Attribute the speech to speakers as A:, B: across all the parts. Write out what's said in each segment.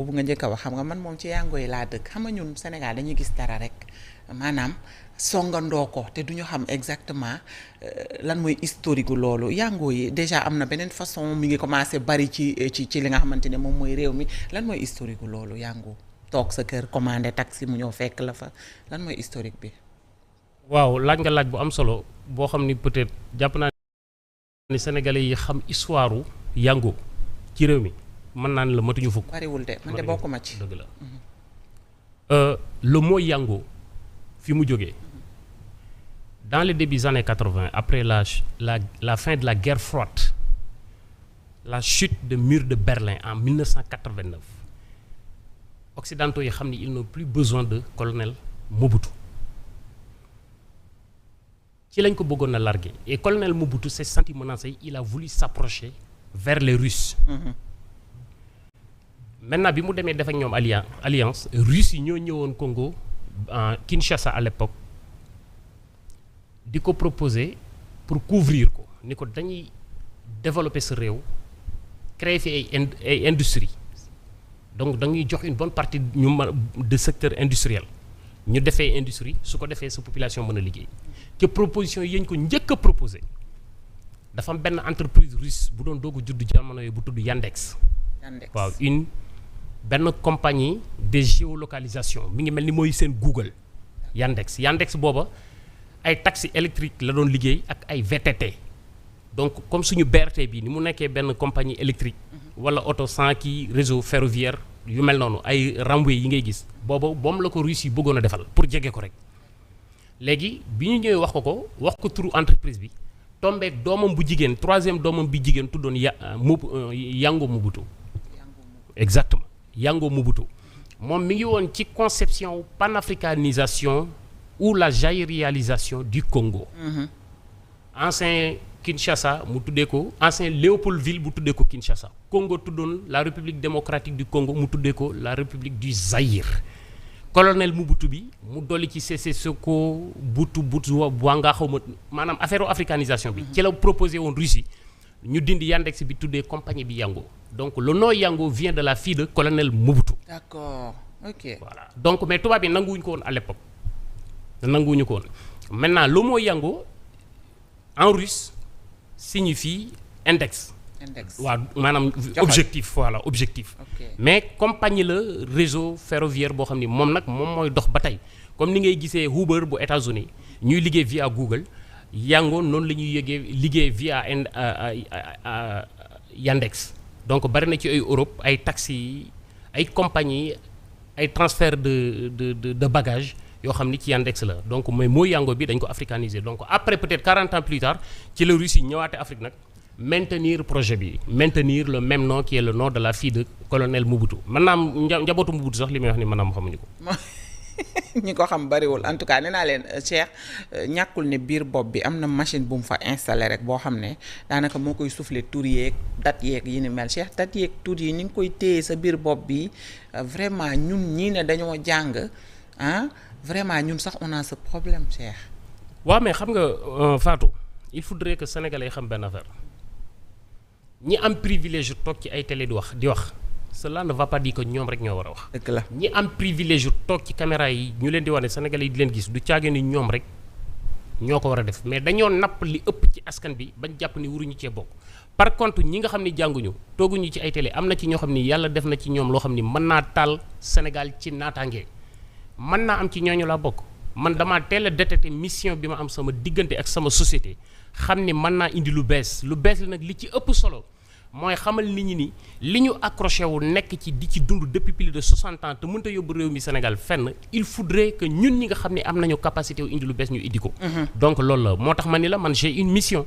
A: boobu nga njëkk a wax xam nga man moom ci yango yi laa dëkk xam nga ñun Sénégal dañuy gis dara rek maanaam songandoo ko te duñu xam exactement lan mooy historique gu loolu yango yi déjà am na beneen façon mi ngi commencé bari ci li nga xamante ne moom mooy réew mi lan mooy historique gu loolu yango toog sa kër commandé taxi mu ñëw fekk la fa lan mooy historique bi.
B: waaw laaj nga laaj bu am solo boo xam ni peut-être jàpp naa ni sénégalais yi xam histoire u yango ci réew mi mën naa ne la matuñu fukk.
A: bariwul de man de bokkuma ci.
B: dëgg la le mot yango fi mu jógee dans les débuts des années 80 après la fin de la guerre froide la chute du mur de Berlin en 1989 occidentaux yi xam ni ils n'ont plus besoin de colonel Mobutu ci lañ ko bëggoon a larguer et colonel Mobutu s'est senti menacé il a voulu s'approcher vers les Russes. Maintenant bi mu demee def ak ñoom alliance Russes yi ñoo ñëwoon Congo Kinshasa à l'époque di ko proposer pour couvrir ko ni ko dañuy développer sa réew créer fi ay industrie donc dañuy jox une bonne partie ñu de secteur industriel ñu defee industrie su ko defee sa population mën a liggéey te proposition yi ñu ko njëkk a proposé dafa am benn entreprise russe bu doon doog a judd jamono yooyu bu tudd Yandex. waaw benn compagnie de géolocalisation mi ngi mel ni mooy seen Google Yandex booba ay taxi électrique la doon liggéey ak ay VTT donc comme suñu BRT bi ni mu nekkee benn compagnie électrique wala oto sans kii réseau ferroviaire yu mel noonu ay tramway yi ngay gis booba boom la ko Russie yi bëggoon a defal pour jege ko rek léegi bi ñu ñëwee wax ko turu entreprise bi tombeek doomam bu jigéen troisième doomam bi jigéen tuddoon Yango Mobutu exactement Yango Mobutu moom mi ngi woon ci conception panafricanisation ou la jaïrialisation du Congo. Ancien Kinshasa mu tuddee ko ancien Léopoldville bu tuddee ko Kinshasa Congo tuddoon la République démocratique du Congo mu tuddee ko la République du Zaïre colonel Mobutu bi mu dolli ci Seko Butwa xaw ma maanaam affaire africanisation bi ci la proposé woon Russie ñu dindi Yandex bi tuddee compagnie bi Yango donc le nom Yango vient de la fille de colonel Mobutu.
A: D'accord, ok.
B: Voilà donc mais tubaab yi nanguwuñu ko woon à l'époque nanguwuñu ko woon maintenant le mot Yango en russe signifie index. waaw maanaam objectif voilà objectif. mais compagnie la réseau ferroviaire boo xam ni moom nag moom mooy dox ba tey comme ni ngay gisee Uber bu États-Unis ñuy liggéey via Google Yango noonu la ñuy liggéey via Yandex donc bari na ci ay Europe ay taxi ay compagnie ay transfert de bagages yoo xam ni ci Yandex la donc mooy Yango bi dañ ko africaniser donc après peut-être 40 ans plus tard ci la Russie ñëwaate Afrique nag maintenir projet bi maintenir le même nom qui est le nom de la fille de colonel Mobutu maanaam njabootu Mobutu sax li may wax ni maanaam xamuñu ko.
A: ñi ko xam bariwul en tout cas nee naa leen Cheikh ñàkkul ne biir bopp bi am na machine bu mu fa installé rek boo xam ne daanaka moo koy souffler tur yeeg date yeeg yi ni mel Cheikh date yeeg tur yi ni nga koy téye sa biir bopp bi vraiment ñun ñii ne dañoo jàng vraiment ñun sax on a ce problème Cheikh.
B: waaw mais xam nga Fatou il faudrait que sénégalais yi xam benn affaire ñi am privilège toog ci ay télé di wax cela ne va pas dire que ñoom rek ñoo war a wax.
A: dëgg la
B: ñi am privilège toog ci caméra yi ñu leen di wane sénégalais yi di leen gis du caage ni ñoom rek ñoo ko war a def mais dañoo napp li ëpp ci askan bi bañ jàpp ni waruñu cee bokk. par contre ñi nga xam ni jànguñu tooguñu ci ay télé am na ci ñoo xam ni yàlla def na ci ñoom loo xam ni mën naa taal Sénégal ci naataange mën naa am ci ñooñu laa bokk man damaa teel a détecté mission bi ma am sama diggante ak sama société xam ni mën naa indi lu bees la nag li ci ëpp solo. mooy xamal nit ñi ni li ñu accroché wu nekk ci di ci dund depuis plus de 60 ans te mënta yóbbu réew mi Sénégal fenn il faudrait que ñun ñi nga xam ne am nañu capacité wu indi lu bees ñu indi ko. donc loolu la moo tax ma ni la man j'ai une mission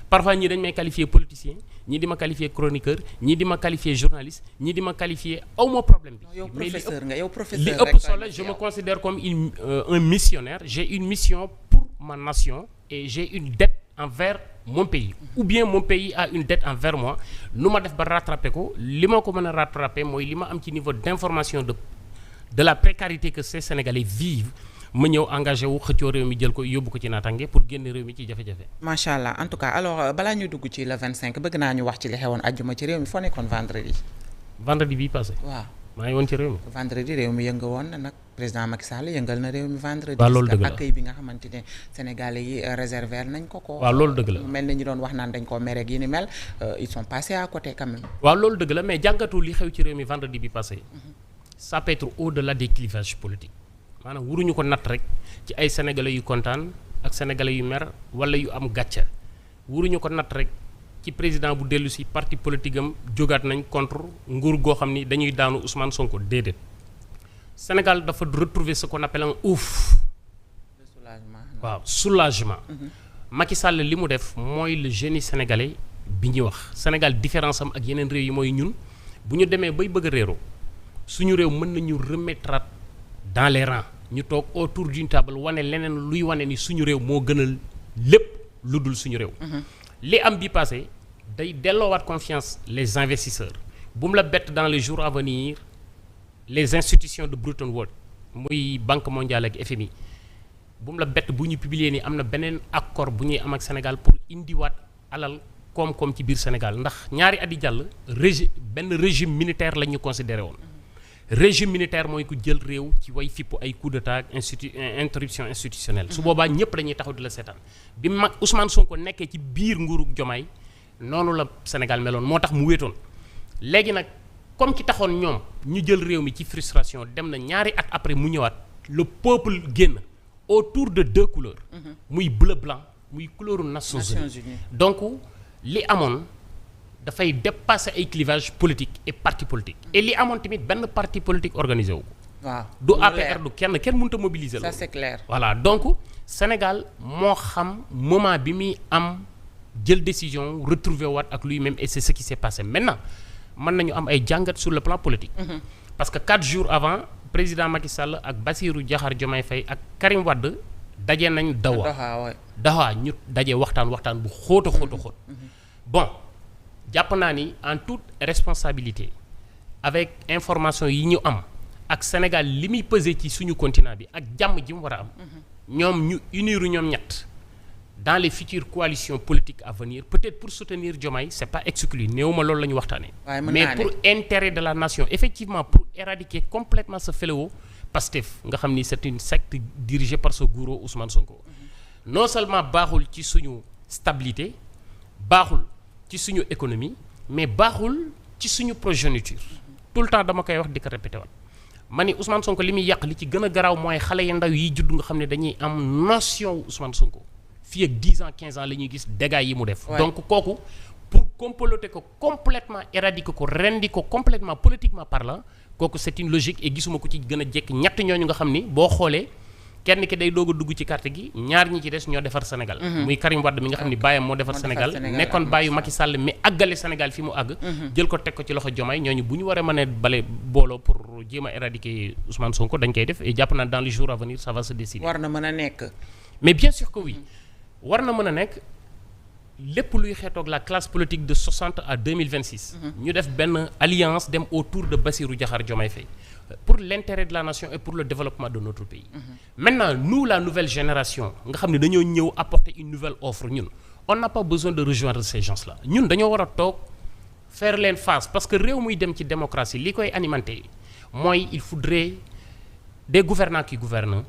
B: parfois ñii dañ may qualifier politicien ñii di ma qualifier chroniqueur ñii di ma qualifier journaliste ñii di ma qualifier aw ma problème bi.
A: yow professeur nga yow professeur
B: li ëpp solo je me considère comme un missionnaire j'ai une mission pour ma nation et j'ai une dette envers mon pays ou bien mon pays a une dette envers moi nu ma def ba rattraper ko li ma ko mën a rattraper mooy li ma am ci niveau d'information de la précarité que ces Sénégalais vivent ma ñëw engagé wu xëccoo réew mi jël ko yóbbu ko ci naataange pour génne réew mi ci jafe-jafe.
A: macha allah en tout cas alors balaa ñu dugg ci le 25 bëgg naa ñu wax ci li xewoon àjjuma ci réew mi foo nekkoon vendredi
B: bii passé.
A: waaw
B: maa ngi woon ci réew mi.
A: vendredi réew mi yënga woon na nag président Macky Sall yëngal na réew mi vendredi.
B: waaw loolu dëgg la
A: accueil bi nga xamante ne Sénégalais yi réserver nañ ko.
B: waaw loolu dëgg la
A: mel na ñu doon wax naan dañ koo mere ak yi ni mel ils sont passés à côté quand même.
B: waaw loolu dëgg la mais jàngatu li xew ci réew mi vendredi bi passé. ça peut être au-delà des clivages politiques maanaam waruñu ko natt rek ci ay sénégalais yu kontaan ak sénégalais yu mer wala yu am gàcca waruñu ko natt rek ci président bu dellu si parti politique am jógaat nañ contre nguur goo xam ni dañuy daanu Ousmane Sonko déedéet Sénégal dafa retrouver ce qu'on appelle un ouf. waaw soulagement. Macky Sall li mu def mooy le génie sénégalais bi ñuy wax Sénégal différence am ak yeneen réew yi mooy ñun bu ñu demee bay bëgg a réeroo suñu réew mën nañu remettre dans les rangs ñu toog autour d'une table wane leneen luy wane ni suñu réew moo gënal lépp lu dul suñu réew. li am bi passé day delloowaat confiance les investisseurs bu mu la bett dans les jours à venir les institutions de Bretton Woods muy Banque mondiale ak FMI bu mu la bett bu ñu publier ni am na beneen accord bu ñuy am ak Sénégal pour indiwaat alal koom-koom ci biir Sénégal ndax ñaari at yi jàll benn régime militaire la ñu considéré woon. régime militaire mooy ku jël réew ci way fippu ay coup d'état interruption institutionnelle su boobaa ñëpp dañuy taxaw di la seetaan bi mag Ousmane Sonko nekkee ci biir nguurug Jomaay noonu la Sénégal meloon moo tax mu wéetoon léegi nag comme ki taxoon ñoom ñu jël réew mi ci frustration dem na ñaari at après mu ñëwaat le peuple génn autour de deux couleurs muy bleu blanc muy couleuru Nations Unies donc li amoon dafay dépasser ay clivage politique et parti politique et li amoon tamit benn parti politique organisé wu ko. waaw du APR du kenn mënut a mobiliser.
A: ça c'est clair.
B: voilà donc Sénégal moo xam moment bi muy am jël décision retrouver waat ak lui-même et c'est ce qui s'est passé maintenant mën nañu am ay jàngat sur le plan politique. parce que 4 jours avant président Macky Sall ak Bassirou Diakhar Diomaye Faye ak Karim Wade daje nañ Doha ñu daje waxtaan bu xóot a xóot bon. jàpp naa ni en toute responsabilité avec information yi ñu am ak Sénégal li muy peser ci suñu continent bi ak jàmm ji mu war a am ñoom ñu uniru ñoom ñett dans les futures coalitions politiques à venir peut-être pour soutenir Diomaye c'est pas exclu néew ma loolu la ñu waxtaanee mais pour intérêt de la nation effectivement pour éradiquer complètement ce fléau Pastef nga xam ni c'est une secte dirigée par ce gourou Ousmane Sonko non seulement baaxul ci suñu stabilité baaxul ci suñu économie mais baaxul ci suñu progéniture tout le temps dama koy wax di ko répété waat ma ni Ousmane Sonko li muy yàq li ci gën a garaaw mooy xale yu ndaw yi judd nga xam ne dañuy am notion wu Ousmane Sonko fii ak 10 ans 15 ans la ñuy gis dégâts yi mu def. donc kooku pour comploter ko complètement éradiquer ko rendi ko complètement politiquement parlant kooku c'est une logique et gisuma ko ci gën a jekk ñett ñooñu nga xam ni boo xoolee. kenn ki day doog a dugg ci carte gi ñaar ñi ci des ñoo defar Sénégal. muy Karim Wade mi nga xam ni baayam moo defar Sénégal nekkoon baayu Macky Sall mi àggale Sénégal fi mu àgg. jël ko teg ko ci loxo Diomaye ñooñu bu ñu waree mën a bale booloo pour jéem a éradiquer Ousmane Sonko dañ koy def et jàpp naa dans les jours à venir ça va se décider.
A: war na mën a nekk.
B: mais bien sûr que oui war na mën a nekk lépp luy xeetoog la classe politique de 60 à 2026. ñu def benn alliance dem autour de Bassirou Diakhar Diomaye Faye. pour l'intérêt de la nation et pour le développement de notre pays. Maintenant nous la nouvelle génération nga xam ne dañoo ñëw apporter une nouvelle offre ñun on n'a pas besoin de rejoindre ces gens-là ñun dañoo war a toog faire leen face parce que réew muy dem ci démocratie li koy alimenter mooy il faudrait des gouvernants qui gouvernent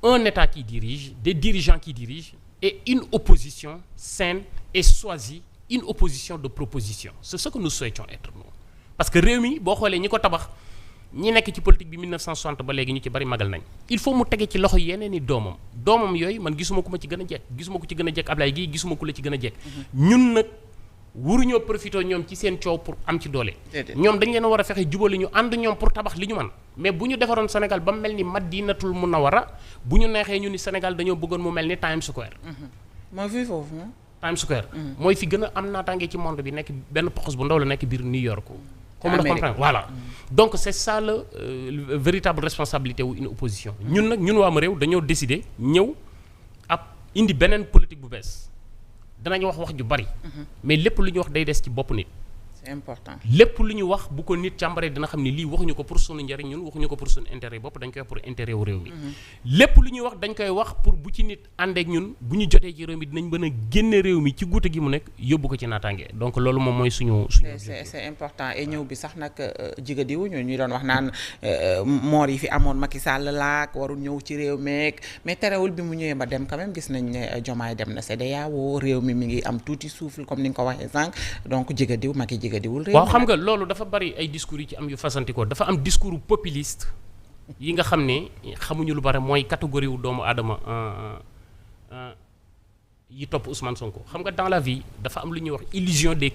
B: un État qui dirige des dirigeants qui dirigent et une opposition saine et choisie une opposition de proposition c'est ce que nous souhaitons être nous parce que réew mi boo xoolee ñi ko tabax ñi nekk ci politique bi 1960 ba léegi ñu ci bari magal nañ il faut mu tege ci loxo yeneen i doomam yooyu man gisuma ku ma ci gën a jekk gisuma ku ci gën a jekk Ablaye Guèye gisuma ku la ci gën a jekk ñun nag waruñoo profité ñoom ci seen coow pour am ci doole ñoom dañ leen war a fexe jubali ñu ànd ñoom pour tabax li ñu mën mais bu ñu defaroon Sénégal ba mu mel ni Madinatul Munawwara bu ñu neexee ñu ni Sénégal dañoo bëggoon mu mel ni Times Square
A: mooy fii foofu
B: Times Square mooy fi gën a am naataange ci monde bi nekk benn poxos bu ndaw la nekk biir New York comme on comprend voilà donc c'est ça la véritable responsabilité wu une opposition ñun nag ñun waa ma réew dañoo décider ñëw ab indi beneen politique bu bees danañ wax ju bari mais lépp lu ñu wax day des ci bopp nit
A: important.
B: lépp lu ñu wax bu ko nit càmbaree dina xam ni lii waxuñu ko pour sunu njariñ ñun waxuñu ko pour sunu intérêt bopp dañ koy wax pour intérêt wu réew mi. lépp lu ñuy wax dañ koy wax pour bu ci nit àndeek ñun bu ñu jotee ci réew mi dinañ mën a génne réew mi ci guute gi mu nekk yóbbu ko ci naataange donc loolu moom mooy suñu.
A: c'est important et ñëw bi sax nag jigadiwu ñu doon wax naan moor yi fi amoon Macky Sall laak warul ñëw ci réew meek mais terewul bi mu ñëwee ba dem quand même gis nañ ne Diomaye dem na CEDEAO réew mi ngi am tuuti souffle comme ni nga ko waxee sànq donc jigadiw Macky
B: waaw xam nga loolu dafa bari ay discours yi ci am yu fasantikoo dafa am discours populiste yi nga xam ne xamuñu lu bari mooy catégorie wu doomu aadama yi topp Ousmane Sonko xam nga dans la vie dafa am lu ñuy wax illusion des